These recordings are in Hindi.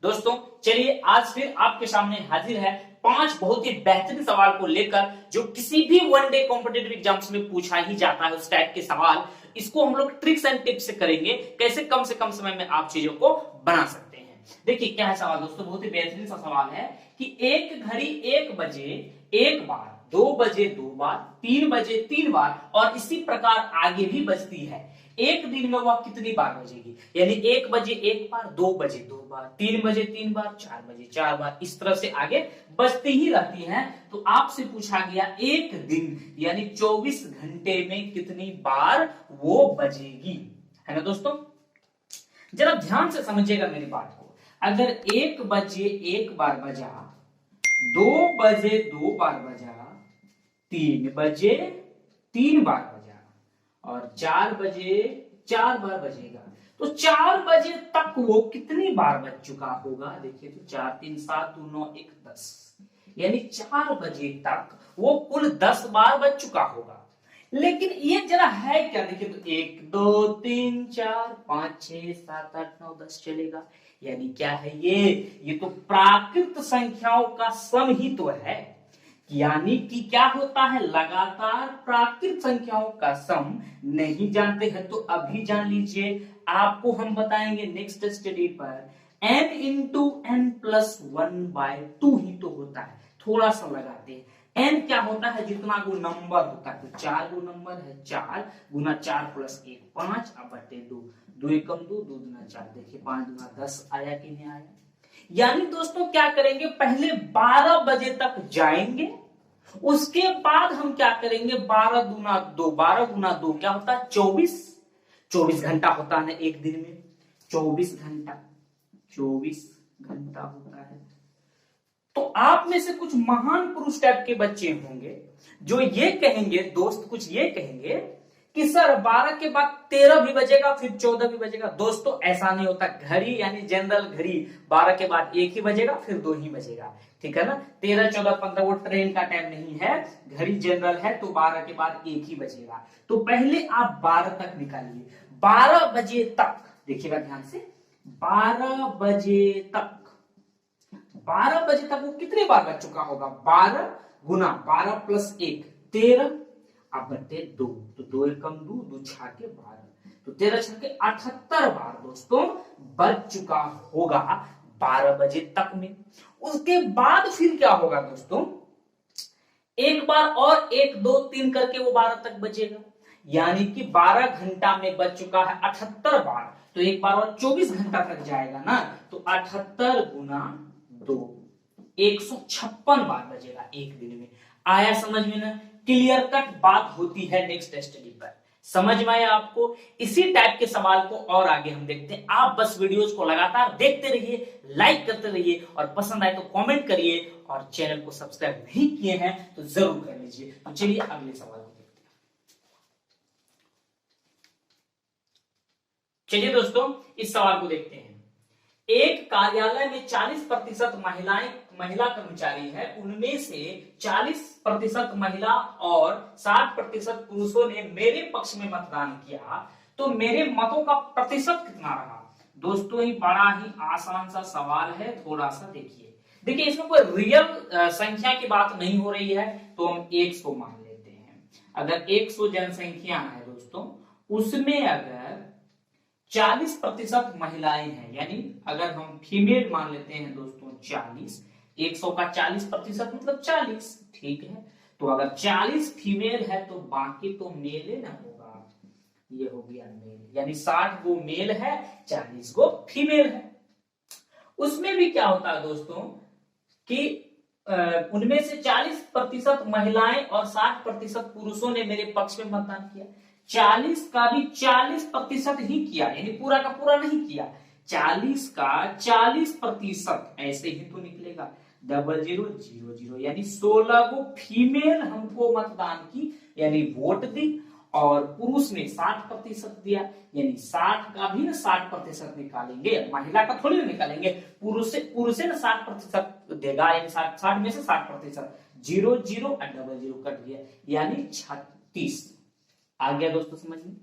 दोस्तों चलिए आज फिर आपके सामने हाजिर है 5 बहुत ही बेहतरीन सवाल को लेकर, जो किसी भी वनडे कॉम्पिटिटिव एग्जाम्स में पूछा ही जाता है उस टाइप के सवाल। इसको हम लोग ट्रिक्स एंड टिप्स से करेंगे, कैसे कम से कम समय में आप चीजों को बना सकते हैं। देखिए क्या है सवाल दोस्तों, बहुत ही बेहतरीन सा सवाल है कि एक घड़ी 1 बजे एक बार, 2 बजे 2 बार, 3 बजे 3 बार और इसी प्रकार आगे भी बजती है। एक दिन में वह कितनी बार बजेगी? यानी 1 बजे 1 बार, 2 बजे 2 बार, 3 बजे 3 बार, 4 बजे 4 बार, इस तरह से आगे बजती ही रहती हैं। तो आपसे पूछा गया एक दिन यानी 24 घंटे में कितनी बार वो बजेगी, है ना दोस्तों। जरा ध्यान से समझिएगा मेरी बात को। अगर 1 बजे 1 बार बजा, 2 बजे 2 बार बजा, 3 बजे 3 बार बजा और 4 बजे 4 बार बजेगा, तो 4 बजे तक वो कितनी बार बज चुका होगा? देखिए तो 4 3 7 2 9 1 10, यानी 4 बजे तक वो कुल 10 बार बज चुका होगा। लेकिन ये जरा है क्या? देखिए तो 1 2 3 4 5 6 7 8 9 10 चलेगा। यानी क्या है ये तो प्राकृत संख्याओं का सम ही तो है। यानी कि क्या होता है, लगातार प्राकृत संख्याओं का सम। नहीं जानते हैं तो अभी जान लीजिए, आपको हम बताएंगे नेक्स्ट स्टडी पर। n इंटू एन प्लस 1/2 ही तो होता है। थोड़ा सा लगाते हैं, n क्या होता है, जितना गो नंबर होता है, तो 4 गो नंबर है, 4 गुना 4 प्लस 1 5 अब बटे 2, 2 एकम 2, 2 दूना 4, देखिए 5 दूना 10 आया कि नहीं आया। यानी दोस्तों क्या करेंगे, पहले 12 बजे तक जाएंगे, उसके बाद हम क्या करेंगे, 12 दूना 2, 12 गुना 2 क्या होता है 24, 24 घंटा होता है ना एक दिन में, 24 घंटा, 24 घंटा होता है। तो आप में से कुछ महान पुरुष टाइप के बच्चे होंगे जो ये कहेंगे, दोस्त कुछ ये कहेंगे कि सर 12 के बाद 13 भी बजेगा फिर 14 भी बजेगा। दोस्तों ऐसा नहीं होता, घड़ी यानी जनरल घड़ी 12 के बाद 1 ही बजेगा फिर 2 ही बजेगा, ठीक है ना। 13 14 15 वो ट्रेन का टाइम नहीं है, घड़ी जनरल है तो 12 के बाद 1 ही बजेगा। तो पहले आप 12 तक निकालिए, 12 बजे तक, देखिएगा ध्यान से, 12 बजे तक, 12 बजे तक वो कितने बार बज चुका होगा, 12 गुना 12 प्लस 1 13 अब बटे 2, तो 2 एकम 2, 2 छाके 12, तो 13 छाके 78 बार दोस्तों बज चुका होगा 12 बजे तक में। उसके बाद फिर क्या होगा दोस्तों, एक बार और 1 2 3 करके वो 12 तक बजेगा, यानी कि 12 घंटा में बज चुका है 78 बार, तो एक बार और 24 घंटा तक जाएगा ना, तो 78 गुना 2 156 बार बजेगा एक दिन में। आया समझ में ना? क्लियर कट बात होती है नेक्स्ट स्टडी पर। समझ में आया आपको? इसी टाइप के सवाल को और आगे हम देखते हैं। आप बस वीडियोस को लगातार देखते रहिए, लाइक करते रहिए और पसंद आए तो कमेंट करिए, और चैनल को सब्सक्राइब नहीं किए हैं तो जरूर कर लीजिए। तो चलिए अगले सवाल को देखते हैं। चलिए दोस्तों इस सवाल को देखते हैं। एक कार्यालय में 40% महिला कर्मचारी है, उनमें से 40% महिला और 60% पुरुषों ने मेरे पक्ष में मतदान किया, तो मेरे मतों का प्रतिशत कितना रहा? दोस्तों ये बड़ा ही आसान सा सवाल है, थोड़ा सा देखिए इसमें कोई रियल संख्या की बात नहीं हो रही है, तो हम 100 मान लेते हैं। अगर 100 जनसंख्या है दोस्तों, उसमें अगर 40% महिलाएं हैं, यानी अगर हम फीमेल मान लेते हैं दोस्तों 40, 100 का 40% मतलब 40, ठीक है। तो अगर 40 फीमेल है तो बाकी तो मेल ना होगा, ये हो गया मेल, यानी 60 गो मेल है, 40 गो फीमेल है। उसमें भी क्या होता है दोस्तों कि उनमें से 40% महिलाएं और 60% पुरुषों ने मेरे पक्ष में मतदान किया। 40 का भी 40% ही किया, यानी पूरा का पूरा नहीं किया, 40 का 40% ऐसे ही तो निकलेगा, 0000, यानी 16 को फीमेल हमको मतदान की यानी वोट दी, और पुरुष ने 60% दिया, यानी 60 का भी ना 60% निकालेंगे, महिला का थोड़ी ना निकालेंगे, पुरुष से ना 60% देगा, यानी 60 में से 60%, 0 0 और 00 कट गया, यानी 36 आ गया दोस्तों समझ में।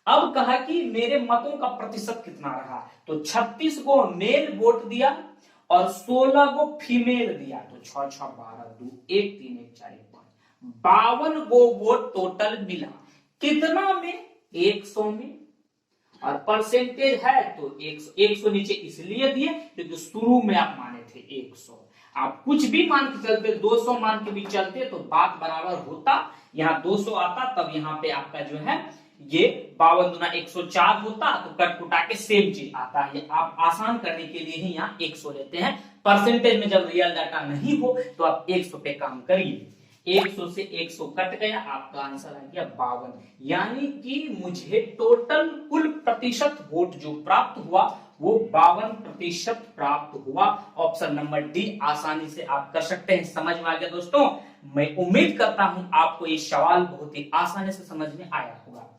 अब कहा कि मेरे मतों का प्रतिशत कितना रहा, तो 36 को मेल वोट दिया और 16 को फीमेल दिया, तो 6 6 12 2 1 3 1 4 1 5 52 गो वोट टोटल मिला। कितना में? 100 में। और परसेंटेज है तो 100 नीचे इसलिए दिए क्योंकि शुरू में आप माने थे 100। आप कुछ भी मान के चलते, 200 मान के भी चलते तो बात बराबर होता, यहाँ 200 आता तब यहाँ पे आपका जो है ये 52 दूना 104 होता, तो कट कुटा के सेम चीज आता है। आप आसान करने के लिए ही यहाँ 100 लेते हैं। परसेंटेज में जब रियल डाटा नहीं हो तो आप 100 पे काम करिए। 100 से 100 कट गया, आपका आंसर आ गया 52। यानी कि मुझे टोटल कुल प्रतिशत वोट जो प्राप्त हुआ वो 52% प्राप्त हुआ। ऑप्शन नंबर डी आसानी से आप कर सकते हैं। समझ में आ गया दोस्तों? मैं उम्मीद करता हूं आपको ये सवाल बहुत ही आसानी से समझ में आया होगा।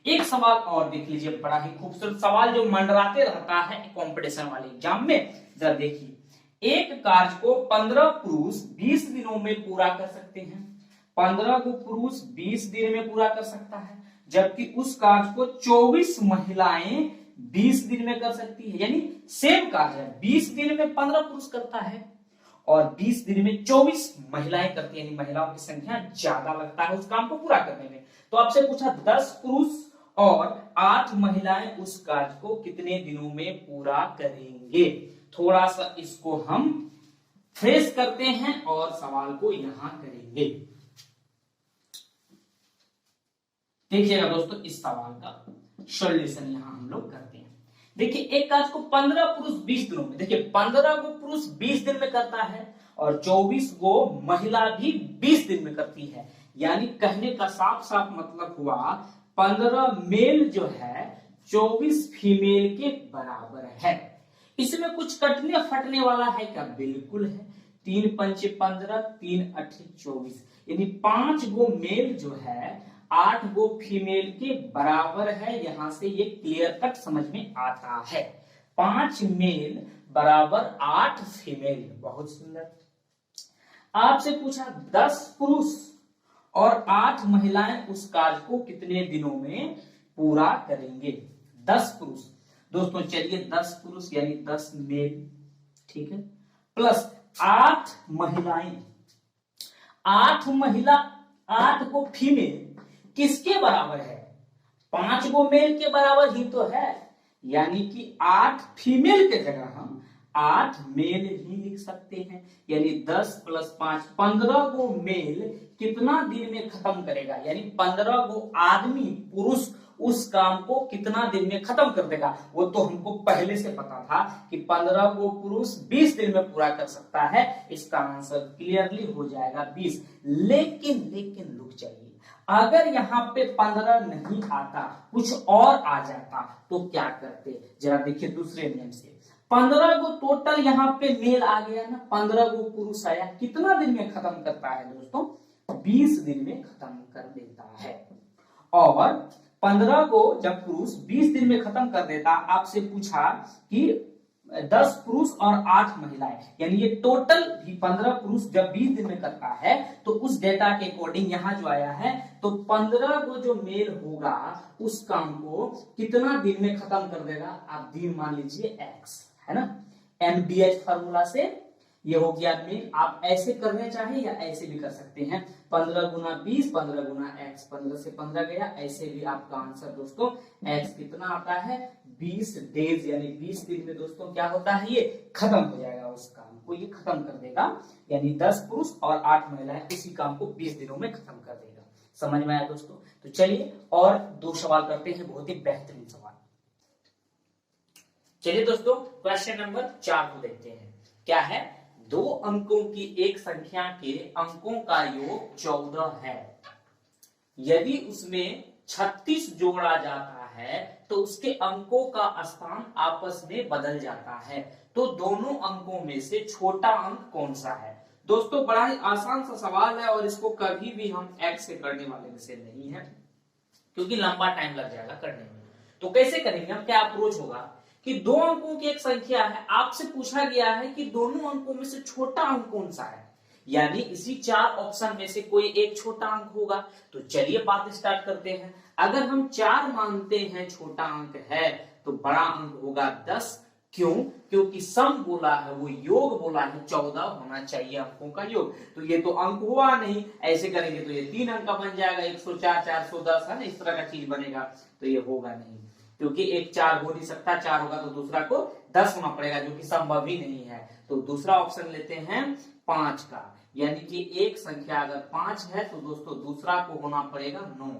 एक सवाल और देख लीजिए, बड़ा ही खूबसूरत सवाल जो मंडराते रहता है कंपटीशन वाले एग्जाम में। जरा देखिए, एक कार्य को 15 पुरुष 20 दिनों में पूरा कर सकते हैं। 15 को पुरुष 20 दिन में पूरा कर सकता है, जबकि उस कार्य को 24 महिलाएं 20 दिन में कर सकती है। यानी सेम कार्य है, 20 दिन में 15 पुरुष करता है और 20 दिन में 24 महिलाएं करती है। यानी महिलाओं की संख्या ज्यादा लगता है उस काम को पूरा करने में। तो आपसे पूछा 10 पुरुष और 8 महिलाएं उस कार्य को कितने दिनों में पूरा करेंगे। थोड़ा सा इसको हम फ्रेश करते हैं और सवाल को यहां करेंगे। देखिएगा दोस्तों, इस सवाल का सॉल्यूशन यहां हम लोग करते हैं। देखिए, एक कार्य को 15 पुरुष 20 दिनों में, देखिए 15 को पुरुष 20 दिन में करता है और 24 को महिला भी 20 दिन में करती है। यानी कहने का साफ साफ मतलब हुआ 15 मेल जो है 24 फीमेल के बराबर है। इसमें कुछ कटने फटने वाला है क्या? बिल्कुल है। 3 पंचे 15, 3 अठे 24, यानी 5 गो मेल जो है 8 गो फीमेल के बराबर है। यहां से ये क्लियर कट समझ में आता है। 5 मेल बराबर 8 फीमेल। बहुत सुंदर। आपसे पूछा 10 पुरुष और 8 महिलाएं उस कार्य को कितने दिनों में पूरा करेंगे। 10 पुरुष दोस्तों, चलिए 10 पुरुष यानी 10 मेल, ठीक है, प्लस 8 महिलाएं, 8 महिला 8 को फीमेल किसके बराबर है? 5 को मेल के बराबर ही तो है। यानी कि 8 फीमेल के जगह हम 8 मेल ही लिख सकते हैं। यानी 10 + 5 15 गो मेल कितना दिन में खत्म करेगा? यानी 15 गो आदमी पुरुष उस काम को कितना दिन में खत्म कर देगा। वो तो हमको पहले से पता था कि 15 गो पुरुष 20 दिन में पूरा कर सकता है। इसका आंसर क्लियरली हो जाएगा 20। लेकिन रुक जाइए, अगर यहाँ पे 15 नहीं आता, कुछ और आ जाता तो क्या करते? जरा देखिए दूसरे नियम से। 15 को टोटल यहाँ पे मेल आ गया ना, 15 को पुरुष आया, कितना दिन में खत्म करता है दोस्तों? 20 दिन में खत्म कर देता है। और 15 को जब पुरुष 20 दिन में खत्म कर देता, आपसे पूछा कि 10 पुरुष और 8 महिलाएं, यानी ये टोटल भी 15 पुरुष जब 20 दिन में करता है तो उस डेटा के अकॉर्डिंग यहाँ जो आया है तो 15 को जो मेल होगा उस काम को कितना दिन में खत्म कर देगा? आप दिन मान लीजिए x, है ना, MDH फार्मूला से ये हो गया मेल। आप ऐसे करने चाहे या ऐसे भी कर सकते हैं, 15 गुना 20, 15 गुना x, 15 से 15 गया। ऐसे भी आपका आंसर दोस्तों x कितना आता है? 20 डेज, यानी 20 दिन में दोस्तों क्या होता है? ये खत्म हो जाएगा, उस काम को ये खत्म कर देगा। यानी 10 पुरुष और 8 महिलाएं उसी काम को 20 दिनों में खत्म कर देगा। समझ में आया दोस्तों? तो चलिए और 2 सवाल करते हैं, बहुत ही बेहतरीन सवाल। चलिए दोस्तों, क्वेश्चन नंबर 4 को देखते हैं। क्या है? 2 अंकों की एक संख्या के अंकों का योग 14 है। यदि उसमें 36 जोड़ा जाता है तो उसके अंकों का स्थान आपस में बदल जाता है, तो दोनों अंकों में से छोटा अंक कौन सा है? दोस्तों बड़ा ही आसान सा सवाल है और इसको कभी भी हम एक्स से करने वाले में से नहीं है, क्योंकि लंबा टाइम लग जाएगा करने में। तो कैसे करेंगे हम? क्या अप्रोच होगा कि 2 अंकों की एक संख्या है, आपसे पूछा गया है कि दोनों अंकों में से छोटा अंक कौन सा है। यानी इसी 4 ऑप्शन में से कोई एक छोटा अंक होगा। तो चलिए बात स्टार्ट करते हैं। अगर हम 4 मानते हैं छोटा अंक है तो बड़ा अंक होगा 10। क्यों? क्योंकि सम बोला है, वो योग बोला है, 14 होना चाहिए अंकों का योग। तो ये तो अंक हुआ नहीं, ऐसे करेंगे तो ये 3 अंक का बन जाएगा, 104, 410 है ना, इस तरह का चीज बनेगा। तो ये होगा नहीं, क्योंकि एक 4 हो नहीं सकता, 4 होगा तो दूसरा को 10 होना पड़ेगा, जो कि संभव ही नहीं है। तो दूसरा ऑप्शन लेते हैं 5 का, यानी कि एक संख्या अगर 5 है तो दोस्तों दूसरा को होना पड़ेगा 9,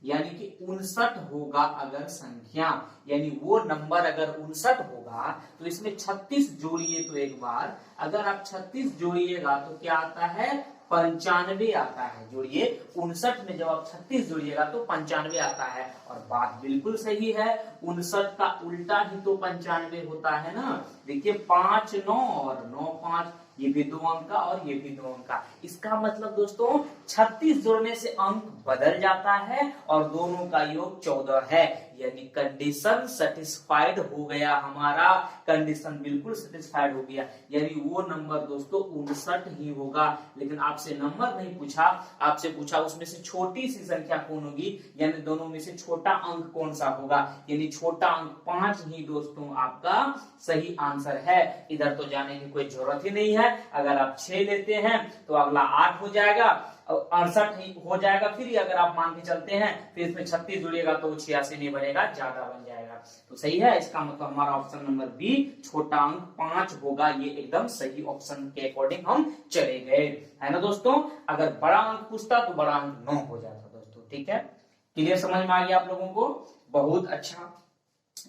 यानी कि 59 होगा अगर संख्या, यानी वो नंबर अगर 59 होगा तो इसमें 36 जोड़िए तो एक बार, अगर आप 36 जोड़िएगा तो क्या आता है, 95 आता है। जोड़िए 59 में जब आप 36 जोड़िएगा तो 95 आता है। और बात बिल्कुल सही है, 59 का उल्टा ही तो 95 होता है ना। देखिए 5 9 और 9 5, ये भी 2 अंक का और ये भी 2 अंक का। इसका मतलब दोस्तों 36 जोड़ने से अंक बदल जाता है और दोनों का योग 14 है, यानी कंडीशन सेटिस्फाइड हो गया हमारा, कंडीशन बिल्कुल सेटिस्फाइड हो गया, यानी वो नंबर दोस्तों 59 ही होगा। लेकिन आपसे नंबर नहीं पूछा, आपसे पूछा उसमें से छोटी सी संख्या कौन होगी, यानी दोनों में से छोटा अंक कौन सा होगा, यानी छोटा अंक 5 ही दोस्तों आपका सही आंसर है। इधर तो जाने की कोई जरूरत ही नहीं है। अगर आप 6 लेते हैं तो अगला 8 हो जाएगा, 68 ही हो जाएगा। फिर अगर आप मान के चलते हैं फिर इसमें 36 जुड़ेगा तो 86 नहीं बनेगा, ज्यादा बन जाएगा। तो सही है, इसका मतलब हमारा ऑप्शन नंबर बी छोटा अंक 5 होगा। ये एकदम सही ऑप्शन के अकॉर्डिंग हम चले गए, है ना दोस्तों। अगर बड़ा अंक पूछता तो बड़ा अंक 9 हो जाता दोस्तों। ठीक है, क्लियर, समझ में आ गया आप लोगों को? बहुत अच्छा।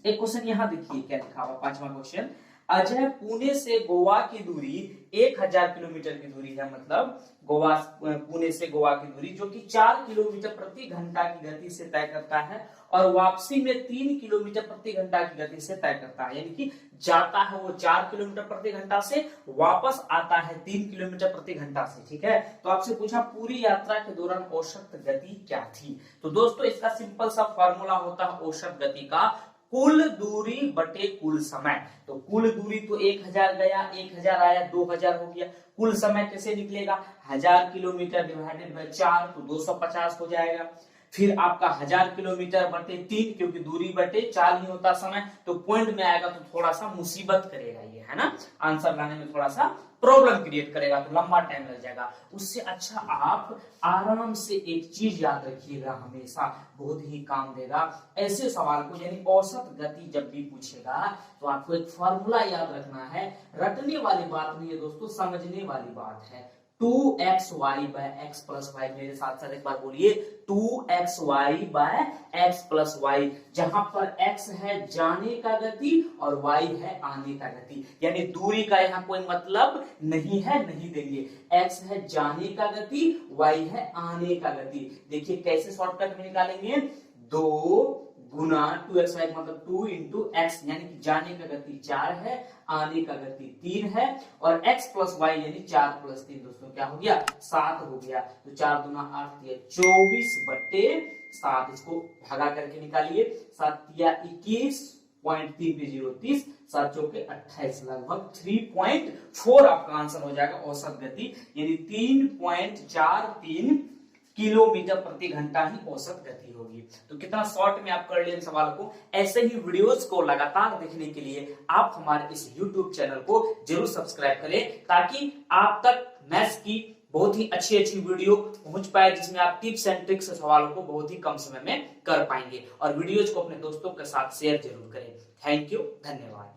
एक क्वेश्चन यहाँ देखिए क्या लिखा हुआ, 5वां क्वेश्चन। अजय पुणे से गोवा की दूरी 1000 किलोमीटर की दूरी है, मतलब गोवा पुणे से गोवा की दूरी जो कि 4 किलोमीटर प्रति घंटा की गति से तय करता है और वापसी में 3 किलोमीटर प्रति घंटा की गति से तय करता है। यानी कि जाता है वो 4 किलोमीटर प्रति घंटा से, वापस आता है 3 किलोमीटर प्रति घंटा से। ठीक है, तो आपसे पूछा पूरी यात्रा के दौरान औसत गति क्या थी। तो दोस्तों इसका सिंपल सा फॉर्मूला होता है औसत गति का, कुल दूरी बटे कुल समय। तो कुल दूरी तो 1000 गया, 1000 आया, 2000 हो गया। कुल समय कैसे निकलेगा, 1000 किलोमीटर डिवाइडेड बाय 4 तो 250 हो जाएगा। फिर आपका 1000 किलोमीटर बटे 3, क्योंकि दूरी बटे 4 ही होता समय, तो पॉइंट में आएगा तो थोड़ा सा मुसीबत करेगा ये, है ना, आंसर लाने में थोड़ा सा प्रॉब्लम क्रिएट करेगा, तो लंबा टाइम लग जाएगा। उससे अच्छा आप आराम से एक चीज याद रखिएगा, हमेशा बहुत ही काम देगा ऐसे सवाल को, यानी औसत गति जब भी पूछेगा तो आपको एक फॉर्मूला याद रखना है। रटने वाली बात नहीं है दोस्तों, समझने वाली बात है। 2xy by x plus y, मेरे साथ साथ एक बार बोलिए, 2xy by x plus y, जहां पर x है जाने का गति और y है आने का गति, यानी दूरी का यहाँ कोई मतलब नहीं है, नहीं देंगे। x है जाने का गति, y है आने का गति। देखिए कैसे शॉर्टकट में निकालेंगे, 2 गुना 2xy मतलब 2 इंटू एक्स, यानी कि जाने का गति 4 है, आने का गति 3 है, और x प्लस वाई यानी 4 प्लस 3 दोस्तों क्या हो गया, 7 हो गया। तो 4 दूना 8 या 24 बटे 7, इसको भगा करके निकालिए, 7 या 21.3 पे 0 30, 7 चौके 28, लगभग 3.4 आपका आंसर हो जाएगा औसत गति, यानी 3.43 किलोमीटर प्रति घंटा ही औसत गति होगी। तो कितना शॉर्ट में आप कर लिए सवाल को। ऐसे ही वीडियोस को लगातार देखने के लिए आप हमारे इस YouTube चैनल को जरूर सब्सक्राइब करें, ताकि आप तक मैथ्स की बहुत ही अच्छी अच्छी वीडियो पहुंच पाए, जिसमें आप टिप्स एंड ट्रिक्स सवालों को बहुत ही कम समय में कर पाएंगे। और वीडियोज को अपने दोस्तों के साथ शेयर जरूर करें। थैंक यू, धन्यवाद।